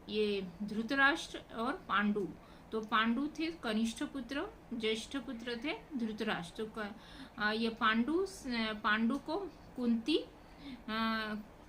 ये धृतराष्ट्र और पांडु। तो पांडु थे कनिष्ठ पुत्र, ज्येष्ठ पुत्र थे धृतराष्ट्र। ये पांडु को कुंती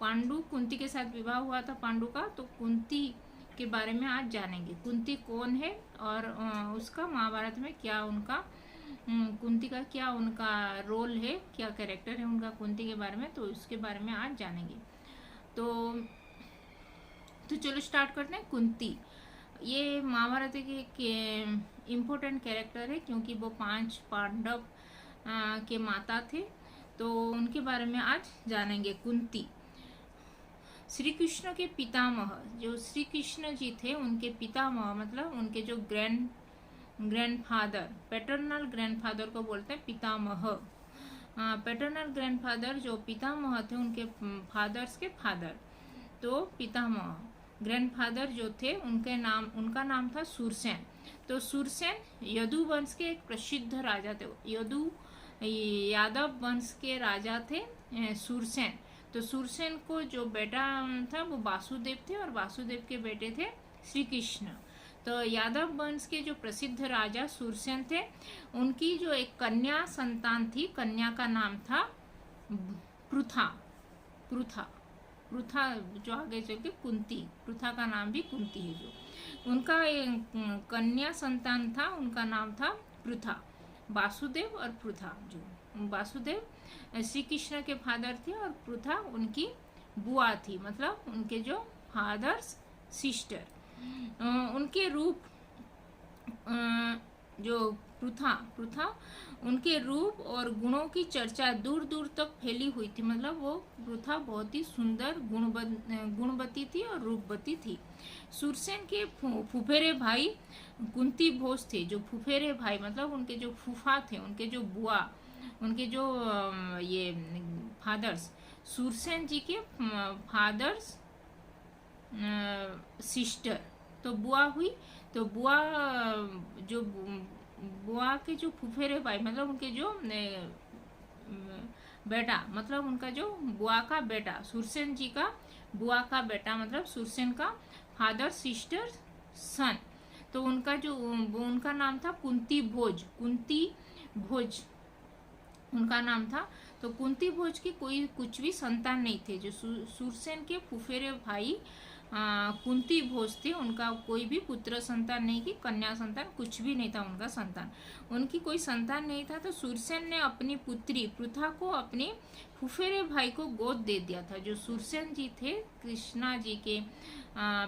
पांडु कुंती के साथ विवाह हुआ था पांडु का। तो कुंती के बारे में आज जानेंगे। कुंती कौन है और उसका महाभारत में क्या उनका कुंती का क्या उनका रोल है, क्या कैरेक्टर है उनका कुंती के बारे में, तो उसके बारे में आज जानेंगे। तो चलो स्टार्ट करते हैं। कुंती ये महाभारत के इम्पोर्टेंट कैरेक्टर है क्योंकि वो 5 पांडव के माता थे। तो उनके बारे में आज जानेंगे। कुंती श्री कृष्ण के पितामह, जो श्री कृष्ण जी थे उनके पितामह मतलब उनके जो ग्रैंडफादर, पैटर्नल ग्रैंडफादर को बोलते हैं पितामह। पैटर्नल ग्रैंडफादर जो पितामह थे उनके फादर्स के फादर, तो पितामह ग्रैंडफादर जो थे उनका नाम था सूरसेन। तो सूरसेन यदु वंश के एक प्रसिद्ध राजा थे। यादव वंश के राजा थे सूरसेन। तो सूरसेन को जो बेटा था वो वासुदेव थे और वासुदेव के बेटे थे श्री कृष्ण। तो यादव वंश के जो प्रसिद्ध राजा सूरसेन थे उनकी जो एक कन्या संतान थी, कन्या का नाम था पृथा। पृथा जो आगे चल के कुंती, पृथा का नाम भी कुंती है। जो उनका कन्या संतान था उनका नाम था पृथा। वासुदेव और पृथा, जो वासुदेव श्री कृष्ण के फादर थे और पृथा उनकी बुआ थी, मतलब उनके जो फादर्स सिस्टर। उनके रूप जो पृथा उनके रूप और गुणों की चर्चा दूर दूर तक फैली हुई थी। मतलब वो पृथा बहुत ही सुंदर गुणवती थी और रूपवती थी। सूरसेन के फुफेरे भाई कुंती भोज थे। जो फुफेरे भाई मतलब उनके जो फूफा थे, उनके जो बुआ, उनके जो ये फादर्स, सूरसेन जी के फादर्स सिस्टर, तो बुआ हुई। तो बुआ के जो फुफेरे भाई मतलब उनके जो बेटा, मतलब उनका जो बुआ का बेटा, सूरसेन जी का बुआ का बेटा मतलब सूरसेन का फादर सिस्टर सन। तो उनका नाम था कुंती भोज उनका नाम था। तो कुंती भोज की कुछ भी संतान नहीं थे। जो सूरसेन के फुफेरे भाई कुंती भोज थे उनका कोई भी पुत्र संतान नहीं की, कन्या संतान कुछ भी नहीं था उनका संतान, उनकी कोई संतान नहीं था। तो सूरसेन ने अपनी पुत्री पृथा को अपने फुफेरे भाई को गोद दे दिया था। जो सूरसेन जी थे कृष्णा जी के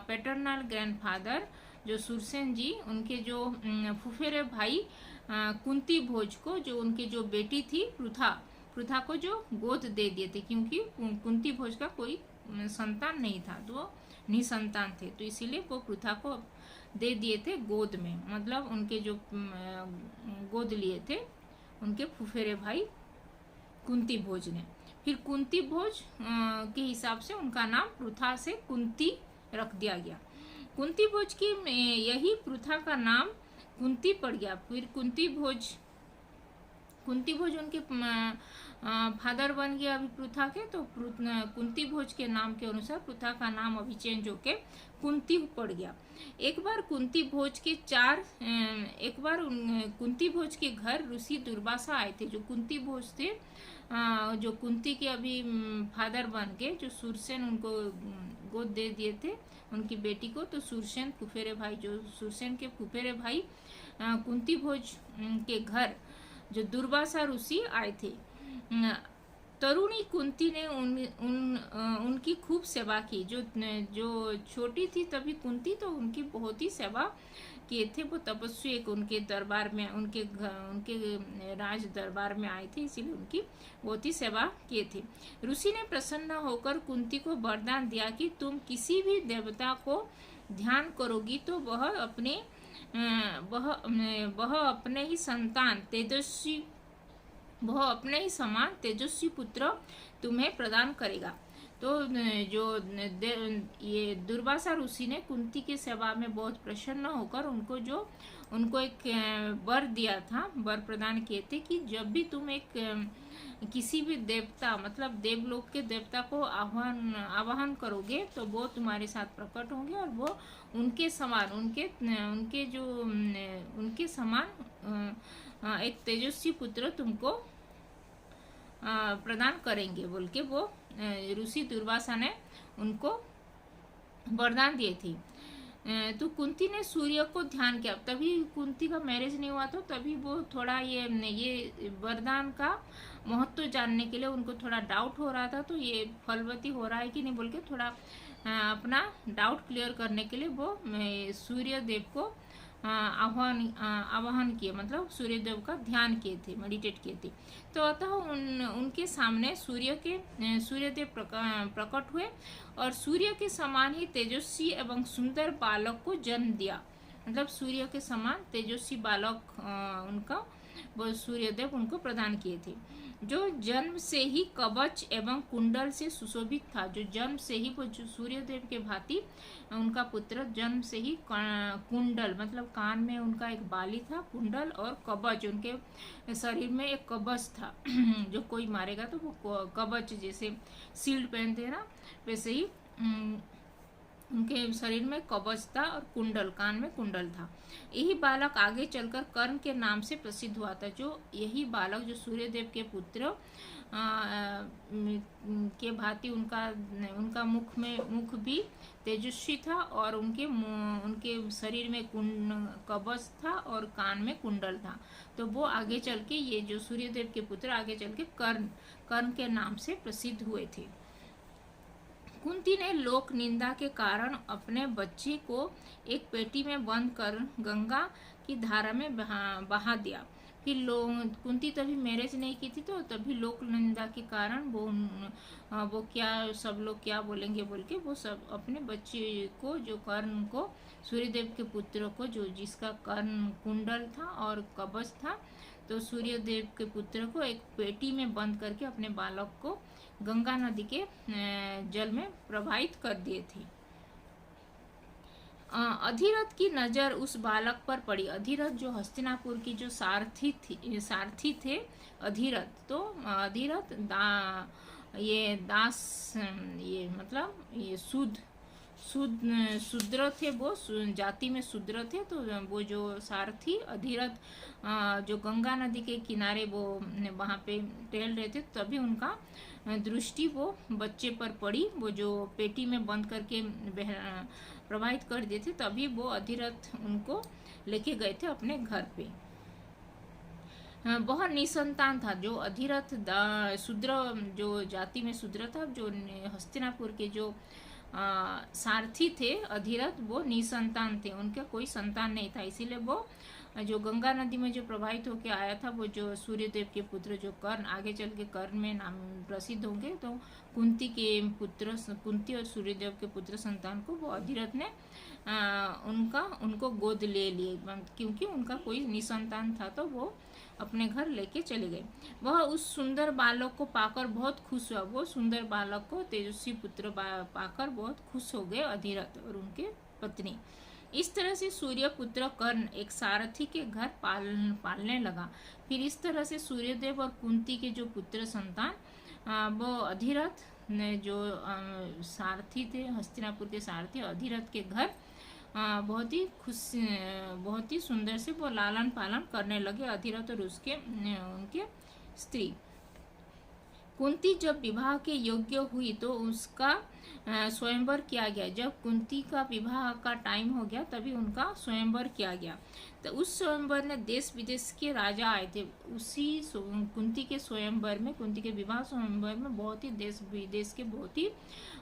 पैटर्नल ग्रैंडफादर, जो सूरसेन जी उनके जो फुफेरे भाई कुंती भोज को, जो उनकी जो बेटी थी पृथा को जो गोद दे दिए थे, क्योंकि कुंती भोज का कोई संतान नहीं था, तो निसंतान थे, तो इसीलिए वो पृथा को दे दिए थे गोद में। मतलब उनके जो गोद लिए थे उनके फुफेरे भाई कुंती भोज ने। फिर कुंती भोज के हिसाब से उनका नाम पृथा से कुंती रख दिया गया। कुंती भोज की यही पृथा का नाम कुंती पड़ गया। फिर कुंती भोज उनके फादर बन गया अभी पृथा के। तो कुंती भोज के नाम के अनुसार पृथा का नाम अभी चेंज होके कुंती पड़ गया। एक बार कुंती भोज के घर ऋषि दुर्वासा आए थे। जो कुंती भोज थे, जो कुंती के अभी फादर बन के, जो सूरसेन उनको गोद दे दिए थे उनकी बेटी को। तो सूरसेन के फुफेरे भाई कुंती भोज के घर जो दुर्वासा ऋषि आए थे। तरुणी कुंती ने उनकी खूब सेवा की। जो छोटी थी तभी कुंती, तो उनकी बहुत ही सेवा किए थे। वो तपस्वी एक उनके दरबार में, उनके राज दरबार में आए थे, इसीलिए उनकी बहुत ही सेवा किए थे। ऋषि ने प्रसन्न होकर कुंती को वरदान दिया कि तुम किसी भी देवता को ध्यान करोगी तो वह अपने ही समान तेजस्वी पुत्र तुम्हें प्रदान करेगा। तो ये दुर्वासा ऋषि ने कुंती की सेवा में बहुत प्रसन्न होकर उनको एक वर दिया था, वर प्रदान किए थे कि जब भी तुम एक किसी भी देवता मतलब देवलोक के देवता को आवाहन करोगे तो वो तुम्हारे साथ प्रकट होंगे और वो उनके समान उनके जो उनके समान एक तेजस्वी पुत्र तुमको प्रदान करेंगे बोल के वो ऋषि दुर्वासा ने उनको वरदान दिए थे। तो कुंती ने सूर्य को ध्यान किया, तभी कुंती का मैरिज नहीं हुआ, तो तभी वो थोड़ा ये वरदान का महत्व जानने के लिए उनको थोड़ा डाउट हो रहा था, तो ये फलवती हो रहा है कि नहीं बोल के थोड़ा अपना डाउट क्लियर करने के लिए वो सूर्य देव को आवाहन किए, मतलब सूर्य देव का ध्यान किए थे, मेडिटेट किए थे। तो अतः उनके सामने सूर्यदेव प्रकट हुए और सूर्य के समान ही तेजस्वी एवं सुंदर बालक को जन्म दिया। मतलब सूर्य के समान तेजस्वी बालक उनका वो सूर्यदेव उनको प्रदान किए थे, जो जन्म से ही कवच एवं कुंडल से सुशोभित था। जो जन्म से ही वो सूर्यदेव के भांति उनका पुत्र जन्म से ही कुंडल मतलब कान में उनका एक बाली था, कुंडल और कवच, उनके शरीर में एक कवच था जो कोई मारेगा तो वो कवच जैसे शील्ड पहनते हैं ना, वैसे ही उनके शरीर में कवच था और कुंडल, कान में कुंडल था। यही बालक आगे चलकर कर्ण के नाम से प्रसिद्ध हुआ था। जो यही बालक जो सूर्यदेव के पुत्र के भांति उनका मुख भी तेजस्वी था और उनके शरीर में कवच था और कान में कुंडल था। तो वो आगे चल के ये जो सूर्यदेव के पुत्र आगे चल के कर्ण के नाम से प्रसिद्ध हुए थे। कुंती ने लोक निंदा के कारण अपने बच्चे को एक पेटी में बंद कर गंगा की धारा में बहा दिया। फिर कुंती तभी मैरिज नहीं की थी, तो तभी लोक निंदा के कारण वो क्या सब लोग क्या बोलेंगे बोल के वो सब अपने बच्चे को जो कर्ण को सूर्यदेव के पुत्र को जो जिसका कर्ण कुंडल था और कवच था, तो सूर्यदेव के पुत्र को एक पेटी में बंद करके अपने बालक को गंगा नदी के जल में प्रवाहित कर दिए थे। अधिरथ की नजर उस बालक पर पड़ी। अधिरथ जो हस्तिनापुर की जो सारथी थे अधिरथ, तो अधिरथ ये मतलब ये शूद्र थे, वो जाति में शूद्र थे। तो वो जो सारथी अधिरथ जो गंगा नदी के किनारे वो वहाँ पे टहल रहे थे, तभी उनका दृष्टि वो बच्चे पर पड़ी, वो जो पेटी में बंद करके प्रवाहित कर दिए थे, तभी वो अधिरथ उनको लेके गए थे अपने घर पे। बहुत निसंतान था जो अधिरथ शूद्र जो जाति में शूद्र था। जो हस्तिनापुर के जो सारथी थे अधिरथ, वो निसंतान थे, उनका कोई संतान नहीं था। इसीलिए वो जो गंगा नदी में जो प्रवाहित होकर आया था, वो जो सूर्यदेव के पुत्र जो कर्ण, आगे चल के कर्ण में नाम प्रसिद्ध होंगे, तो कुंती और सूर्यदेव के पुत्र संतान को वो अधिरथ ने उनको गोद ले लिए, क्योंकि उनका कोई निसंतान था, तो वो अपने घर लेके चले गए। वह उस सुंदर बालक को पाकर बहुत खुश हुआ। वो सुंदर बालक को तेजस्वी पुत्र पाकर बहुत खुश हो गए अधिरथ और उनके पत्नी। इस तरह से सूर्य पुत्र कर्ण एक सारथी के घर पालने लगा। फिर इस तरह से सूर्यदेव और कुंती के जो पुत्र संतान वो अधिरथ ने जो सारथी थे, हस्तिनापुर के सारथी अधिरथ के घर बहुत ही सुंदर से वो लालन पालन करने लगे, अधिरथ और उनके स्त्री। कुंती जब विवाह के योग्य हुई तो उसका स्वयंवर किया गया। जब कुंती का विवाह का टाइम हो गया तभी उनका स्वयंवर किया गया। तो उस स्वयंवर में देश विदेश के राजा आए थे। उसी कुंती के स्वयंवर में, कुंती के विवाह स्वयंवर में बहुत ही देश विदेश के बहुत ही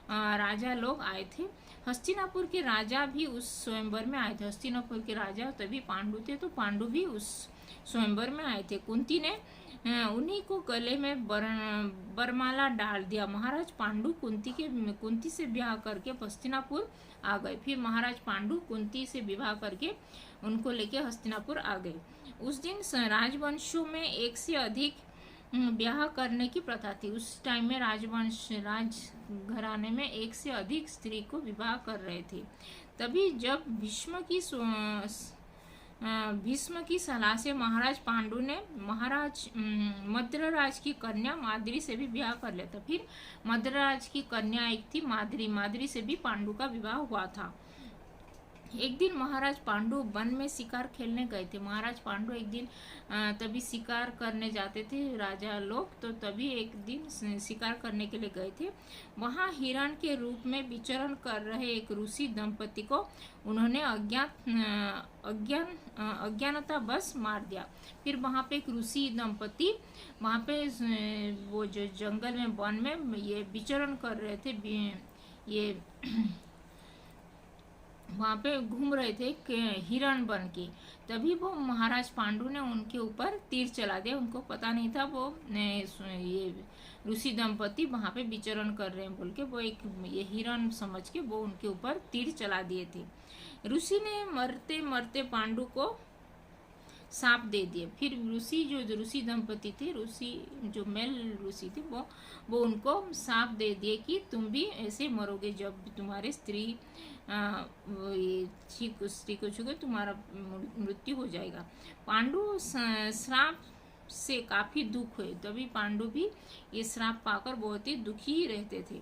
राजा लोग आए थे। हस्तिनापुर के राजा भी उस स्वयंवर में आए थे। हस्तिनापुर के राजा तभी पांडु थे, तो पांडु भी उस स्वयंवर में आए थे। कुंती ने उन्हीं को गले में बरमाला डाल दिया। महाराज पांडु कुंती से ब्याह करके हस्तिनापुर आ गए। फिर महाराज पांडु कुंती से विवाह करके उनको लेके हस्तिनापुर आ गए। उस दिन राजवंशों में एक से अधिक ब्याह करने की प्रथा थी। उस टाइम में राज घराने में एक से अधिक स्त्री को विवाह कर रहे थे। तभी जब भीष्म की भीष्म की सलाह से महाराज पांडु ने महाराज मद्रराज की कन्या माद्री से भी ब्याह कर लिया था। फिर मद्रराज की कन्या एक थी माद्री, माद्री से भी पांडु का विवाह हुआ था। एक दिन महाराज पांडु वन में शिकार खेलने गए थे। महाराज पांडु एक दिन तभी शिकार करने जाते थे राजा लोग, तो तभी एक दिन शिकार करने के लिए गए थे। वहाँ हिरण के रूप में विचरण कर रहे एक ऋषि दंपति को उन्होंने अज्ञानता बस मार दिया। फिर वहाँ पे एक ऋषि दंपति वहाँ पे वो जो जंगल में वन में ये विचरण कर रहे थे, ये वहाँ पे घूम रहे थे हिरण बन के। तभी वो महाराज पांडु ने उनके ऊपर तीर चला दिया। उनको पता नहीं था वो ये ऋषि दंपति वहाँ पे विचरण कर रहे हैं बोल के, वो एक ये हिरण समझ के वो उनके ऊपर तीर चला दिए थे। ऋषि ने मरते मरते पांडु को सांप दे दिए। फिर ऋषि दंपति थे, ऋषि जो मेल ऋषि थे वो उनको सांप दे दिए कि तुम भी ऐसे मरोगे, जब तुम्हारे स्त्री को छूगे तुम्हारा मृत्यु हो जाएगा। पांडु श्राप से काफी दुख हुए, तभी पांडु भी ये श्राप पाकर बहुत ही दुखी रहते थे।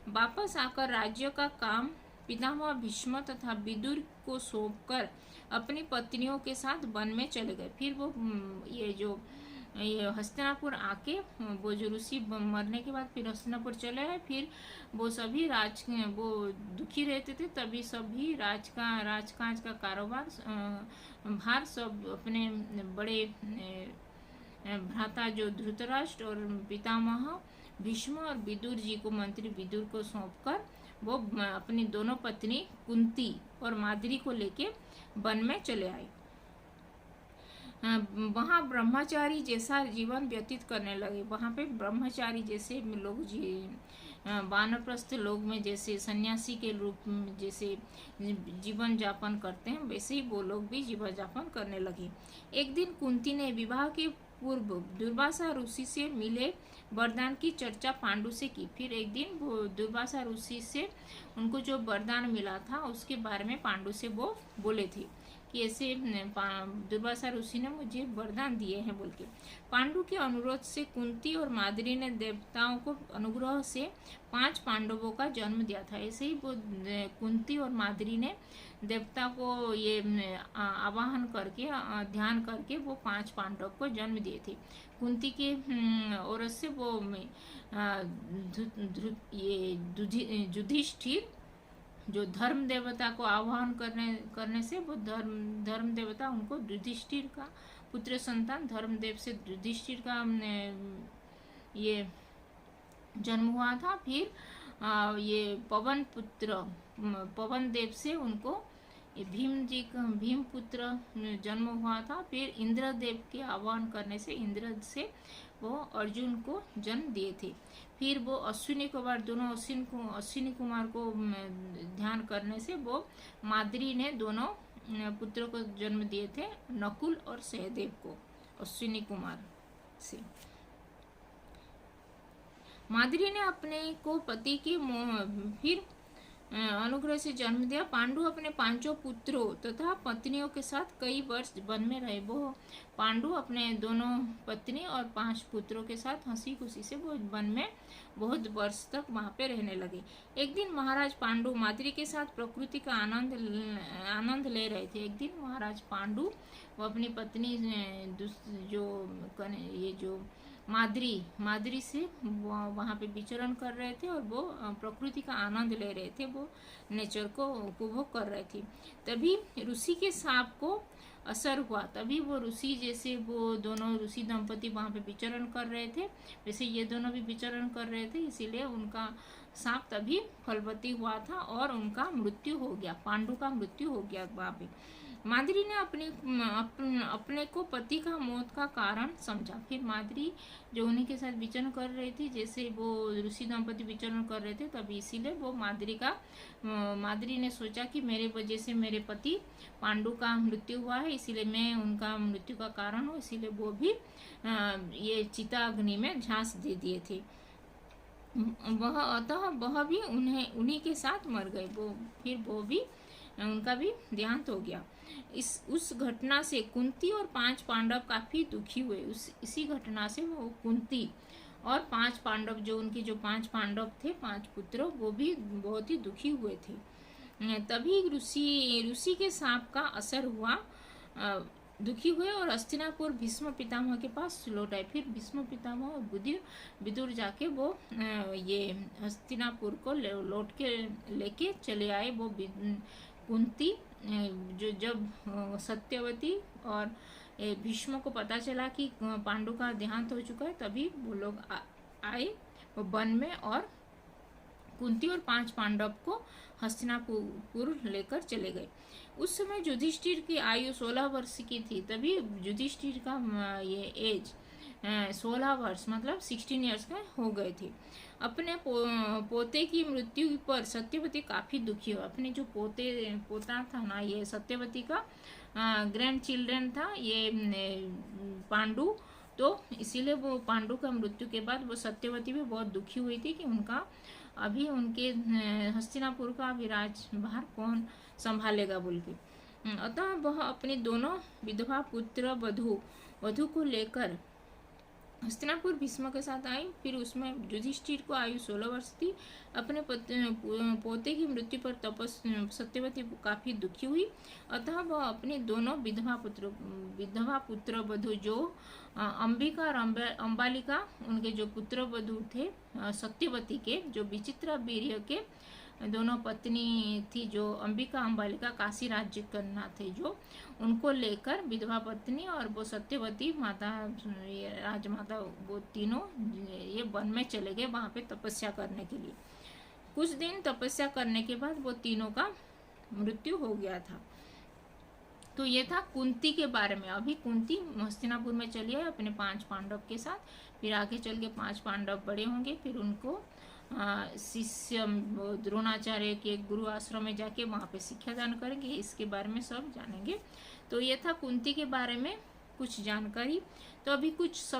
वापस आकर राज्य का काम पितामह भीष्म तथा विदुर को सौंपकर अपनी पत्नियों के साथ वन में चले गए। फिर वो ये हस्तिनापुर आके वो जो ऋषि मरने के बाद फिर हस्तिनापुर चले गए। फिर वो सभी वो दुखी रहते थे, तभी सभी राजकाज का कारोबार भार सब अपने बड़े भ्राता जो धृतराष्ट्र और पितामह भीष्म और विदुर जी को, मंत्री विदुर को सौंपकर वो अपनी दोनों पत्नी कुंती और माद्री को लेके वन में चले आए। वहाँ ब्रह्मचारी जैसा जीवन व्यतीत करने लगे। वहाँ पे ब्रह्मचारी जैसे लोग वानप्रस्थ लोग में जैसे सन्यासी के रूप में जैसे जीवन यापन करते हैं, वैसे ही वो लोग भी जीवन यापन करने लगे। एक दिन कुंती ने विवाह के पूर्व दुर्वासा ऋषि से मिले वरदान की चर्चा पांडु से की। फिर एक दिन वो दुर्वासा ऋषि से उनको जो वरदान मिला था उसके बारे में पांडु से वो बोले थे कि ऐसे दुर्वासा ऋषि ने मुझे वरदान दिए हैं बोल के। पांडु के अनुरोध से कुंती और माद्री ने देवताओं को अनुग्रह से 5 पांडवों का जन्म दिया था। ऐसे ही वो कुंती और माद्री ने देवता को ये आवाहन करके ध्यान करके वो 5 पांडव को जन्म दिए थे। कुंती के औरत से वो युधिष्ठिर जो धर्म देवता को आह्वान करने से वो धर्म देवता उनको युधिष्ठिर का पुत्र संतान धर्मदेव से युधिष्ठिर का ये जन्म हुआ था। फिर ये पवन देव से उनको भीम पुत्र जन्म हुआ था। फिर इंद्रदेव के आह्वान करने से इंद्र से वो अर्जुन को जन्म दिए थे। फिर वो अश्विनी कुमार दोनों अश्विनी कुमार को ध्यान करने से वो माद्री ने दोनों पुत्रों को जन्म दिए थे, नकुल और सहदेव को अश्विनी कुमार से। माद्री ने अपने को पति के फिर अनुग्रह से जन्म दिया। पांडु अपने 5 पुत्रों तथा पत्नियों के साथ कई वर्ष वन में रहे। वो पांडु अपने दोनों पत्नी और 5 पुत्रों के साथ हंसी खुशी से वो वन में बहुत वर्ष तक वहाँ पे रहने लगे। एक दिन महाराज पांडु माद्री के साथ प्रकृति का आनंद ले रहे थे। एक दिन महाराज पांडु वो अपनी पत्नी जो माद्री से वहाँ पे विचरण कर रहे थे और वो प्रकृति का आनंद ले रहे थे, वो नेचर को उपभोग कर रहे थे। तभी ऋषि के सांप को असर हुआ। तभी वो ऋषि जैसे वो दोनों ऋषि दंपति वहाँ पे विचरण कर रहे थे, वैसे ये दोनों भी विचरण कर रहे थे, इसीलिए उनका सांप तभी फलवती हुआ था और उनका मृत्यु हो गया, पांडु का मृत्यु हो गया वहाँ पे। माद्री ने अपने को पति का मौत का कारण समझा। फिर माद्री जो उन्हीं के साथ विचरण कर रही थी, जैसे वो ऋषि दंपति विचरण कर रहे थे, तभी इसीलिए वो माद्री ने सोचा कि मेरे वजह से मेरे पति पांडु का मृत्यु हुआ है, इसीलिए मैं उनका मृत्यु का कारण हूँ, इसीलिए वो भी ये चिता अग्नि में झांस दे दिए थे। वह भी उन्हीं के साथ मर गए। वो भी उनका भी देहांत हो गया। उस घटना से कुंती और 5 पांडव काफी दुखी हुए। इसी घटना से वो कुंती और 5 पांडव, जो उनके जो 5 पांडव थे, 5 पुत्र, वो भी बहुत ही दुखी हुए थे। तभी ऋषि के सांप का असर हुआ, दुखी हुए और हस्तिनापुर भीष्म पितामह के पास लौट आए। फिर भीष्म पितामह और विदुर जाके वो ये हस्तिनापुर को लौट के लेके चले आए। वो कुंती जो जब सत्यवती और भीष्म को पता चला कि पांडु का देहांत हो चुका है, तभी वो लोग आए वो वन में और कुंती और 5 पांडव को हस्तिनापुर लेकर चले गए। उस समय युधिष्ठिर की आयु 16 वर्ष की थी। तभी युधिष्ठिर का ये एज 16 वर्ष मतलब 16 ईयर्स का हो गए थे। अपने पोते की मृत्यु पर सत्यवती काफी दुखी हुआ। अपने जो पोता था ना, ये सत्यवती का ग्रैंड चिल्ड्रन था ये पांडु, तो इसीलिए वो पांडु का मृत्यु के बाद वो सत्यवती भी बहुत दुखी हुई थी कि उनका अभी उनके हस्तिनापुर का अभी राजभार कौन संभालेगा बोल के। अतः वह अपने दोनों विधवा पुत्र वधु को लेकर हस्तिनापुर भीष्म के साथ आई। फिर उसमें युधिष्ठिर को आयु 16 वर्ष थी। अपने पोते की मृत्यु पर सत्यवती काफी दुखी हुई। अतः वह अपने दोनों विधवा पुत्र वधु जो अंबिका और अंबालिका, उनके जो पुत्र वधु थे सत्यवती के, जो विचित्रा वीर्य के दोनों पत्नी थी, जो अंबिका अंबालिका काशी राज्य करना थे, जो उनको लेकर विधवा पत्नी और वो सत्यवती माता राजमाता, वो तीनों ये वन में चले गए वहां पे तपस्या करने के लिए। कुछ दिन तपस्या करने के बाद वो तीनों का मृत्यु हो गया था। तो ये था कुंती के बारे में। अभी कुंती हस्तिनापुर में चली है अपने 5 पांडव के साथ। फिर आगे चल के 5 पांडव बड़े होंगे, फिर उनको शिष्य द्रोणाचार्य के गुरु आश्रम में जाके वहाँ पे शिक्षा दान करेंगे। इसके बारे में सब जानेंगे। तो ये था कुंती के बारे में कुछ जानकारी। तो अभी कुछ सब